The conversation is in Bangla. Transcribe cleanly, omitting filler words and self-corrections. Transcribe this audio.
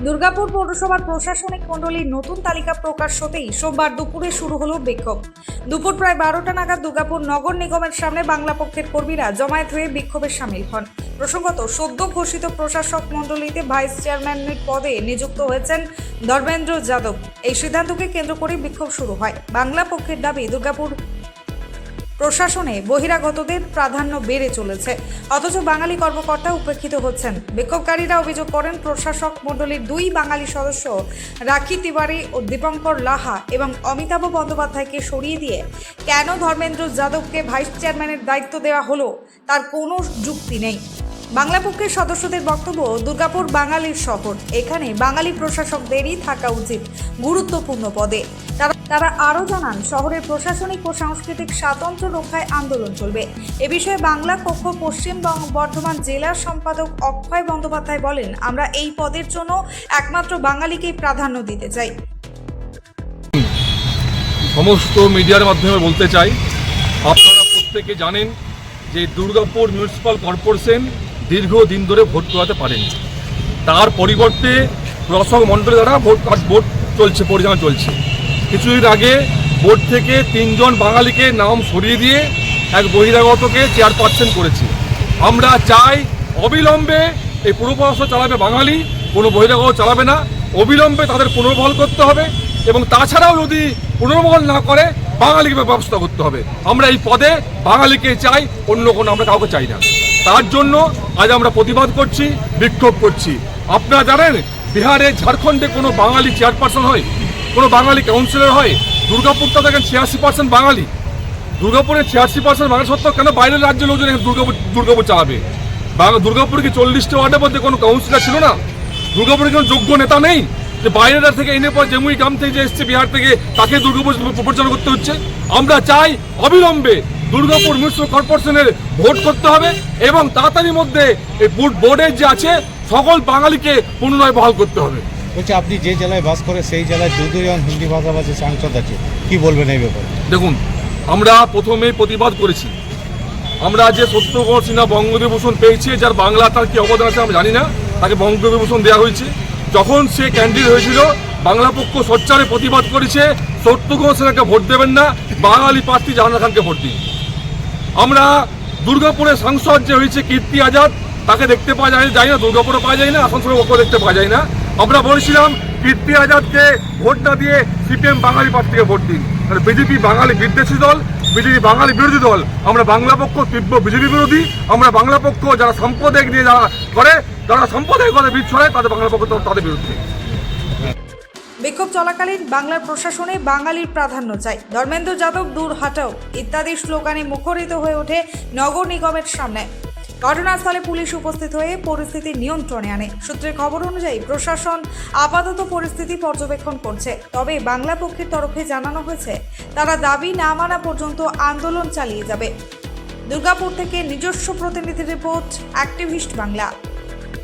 দুর্গাপুর পৌরসভার প্রশাসনিক মণ্ডলীর নতুন তালিকা প্রকাশ হতেই সোমবার দুপুরে শুরু হলো বিক্ষোভ। দুপুর প্রায় 12টা নাগাদ দুর্গাপুর নগর নিগমের সামনে বাংলা পক্ষের কর্মীরা জমায়েত হয়ে বিক্ষোভে সামিল হন। প্রসঙ্গত, সদ্য ঘোষিত প্রশাসক মণ্ডলীতে ভাইস চেয়ারম্যানের পদে নিযুক্ত হয়েছেন ধর্মেন্দ্র যাদব। এই সিদ্ধান্তকে কেন্দ্র করে বিক্ষোভ শুরু হয়। বাংলা পক্ষের দাবি, দুর্গাপুর প্রশাসনে বহিরাগতদের প্রাধান্য বেড়ে চলেছে, অথচ বাঙালি কর্মকর্তা উপেক্ষিত হচ্ছেন। বিক্ষোভকারীরা অভিযোগ করেন, প্রশাসক মণ্ডলীর দুই বাঙালি সদস্য রাখি তিওয়ারি ও দীপঙ্কর লাহা এবং অমিতাভ বন্দ্যোপাধ্যায়কে সরিয়ে দিয়ে কেন ধর্মেন্দ্র যাদবকে ভাইস চেয়ারম্যানের দায়িত্ব দেওয়া হলো তার কোনো যুক্তি নেই। বাংলা পক্ষের সদস্যদের বক্তব্য, দুর্গাপুর বাঙালির শহর, এখানে বাঙালি প্রশাসকদেরই থাকা উচিত গুরুত্বপূর্ণ পদে। তারা আরও জানান, শহরের প্রশাসনিক ও সাংস্কৃতিক স্বাতন্ত্র্য রক্ষায় আন্দোলন চলবে। এ বিষয়ে বাংলা পক্ষ পশ্চিম বর্ধমান জেলার সম্পাদক অক্ষয় বন্দ্যোপাধ্যায় বলেন, আমরা এই পদের জন্য একমাত্র বাঙালিকেই প্রাধান্য দিতে চাই। সমস্ত মিডিয়ার মাধ্যমে বলতে চাই, আপনারা প্রত্যেকে জানেন যে দুর্গাপুর মিউনিসিপ্যাল কর্পোরেশন দীর্ঘদিন ধরে ভোট করাতে পারেনি। তার পরিবর্তে প্রশাসক মণ্ডলী দ্বারা ভোট চলছে, পরিচালনা চলছে। কিছুদিন আগে বোর্ড থেকে 3 জন বাঙালিকে নাম সরিয়ে দিয়ে এক বহিরাগতকে চেয়ারপারসন করেছে। আমরা চাই অবিলম্বে এই পুরপ্রশাসন চালাবে বাঙালি, কোনো বহিরাগত চালাবে না। অবিলম্বে তাদের পুনর্বহাল করতে হবে এবং তাছাড়াও যদি পুনর্বহাল না করে বাঙালিকে ব্যবস্থা করতে হবে। আমরা এই পদে বাঙালিকে চাই, অন্য কোনো আমরা কাউকে চাই না। তার জন্য আজ আমরা প্রতিবাদ করছি, বিক্ষোভ করছি। আপনারা জানেন, বিহারে, ঝাড়খণ্ডে কোনো বাঙালি চেয়ারপারসন হয়, কোনো বাঙালি কাউন্সিলর হয়? দুর্গাপুরটা দেখেন 86% বাঙালি। দুর্গাপুরে 86% বাঙালি সত্ত্বেও কেন বাইরের রাজ্যের লোকজন দুর্গাপুর চালাবে? দুর্গাপুরে কি 40টা ওয়ার্ডের মধ্যে কোনো কাউন্সিলর ছিল না? দুর্গাপুরে কোনো যোগ্য নেতা নেই যে বাইরের থেকে এনে পর জেমুই গ্রাম থেকে যে এসছে বিহার থেকে তাকে দুর্গাপুর পরিচালনা করতে হচ্ছে? আমরা চাই অবিলম্বে দুর্গাপুর মিউনিসিপ্যাল কর্পোরেশনের ভোট করতে হবে এবং তাড়াতাড়ির মধ্যে এই বোর্ডের যে আছে সকল বাঙালিকে পুনরায় বহাল করতে হবে। বলছি, আপনি যে জেলায় বাস করে সেই জেলায় 2 জন হিন্দি ভাষাভাষী সাংসদ আছে, কি বলবেন এই ব্যাপারে? দেখুন, আমরা প্রথমেই প্রতিবাদ করেছি। আমরা যে সত্যঘোষ সিনহা বঙ্গবিভূষণ পেয়েছে, যার বাংলা তার কি অবদান আছে আমরা জানি না, তাকে বঙ্গবিভূষণ দেওয়া হয়েছে। যখন সে ক্যান্ডিডেট হয়েছিল, বাংলা পক্ষ সোচ্চারে প্রতিবাদ করেছে, সত্যঘোষ সিনহাকে ভোট দেবেন না, বাঙালি প্রার্থী জাহানারা খানকে ভোট দিন। আমরা দুর্গাপুরের সাংসদ যে হয়েছে কীর্তি আজাদ, তাকে দেখতে পাওয়া যায় না, দুর্গাপুরে পাওয়া যায় না, আসানসোলের পক্ষ দেখতে পাওয়া যায় না। আমরা বলেছিলাম কীর্তি আজাদকে ভোট না দিয়ে সিপিএম বাঙালি প্রার্থীকে ভোট দিন। বিজেপি বাঙালি বিদ্বেষী দল, বিজেপি বাঙালি বিরোধী দল। আমরা বাংলা পক্ষ তীব্র বিজেপি বিরোধী। আমরা বাংলা পক্ষ যারা সাম্প্রদায়িক নিয়ে যারা সাম্প্রদায়িকভাবে বীজ ছড়ায় তাদের বাংলা পক্ষ তাদের বিরুদ্ধে। বিক্ষোভ চলাকালীন বাংলার প্রশাসনে বাঙালির প্রাধান্য চাই, ধর্মেন্দ্র যাদব দূর হাটাও ইত্যাদি স্লোগানে মুখরিত হয়ে ওঠে নগর নিগমের সামনে। ঘটনাস্থলে পুলিশ উপস্থিত হয়ে পরিস্থিতি নিয়ন্ত্রণে আনে। সূত্রের খবর অনুযায়ী প্রশাসন আপাতত পরিস্থিতি পর্যবেক্ষণ করছে, তবে বাংলা পক্ষের তরফে জানানো হয়েছে তারা দাবি না মানা পর্যন্ত আন্দোলন চালিয়ে যাবে। দুর্গাপুর থেকে নিজস্ব প্রতিনিধি রিপোর্ট, অ্যাক্টিভিস্ট বাংলা।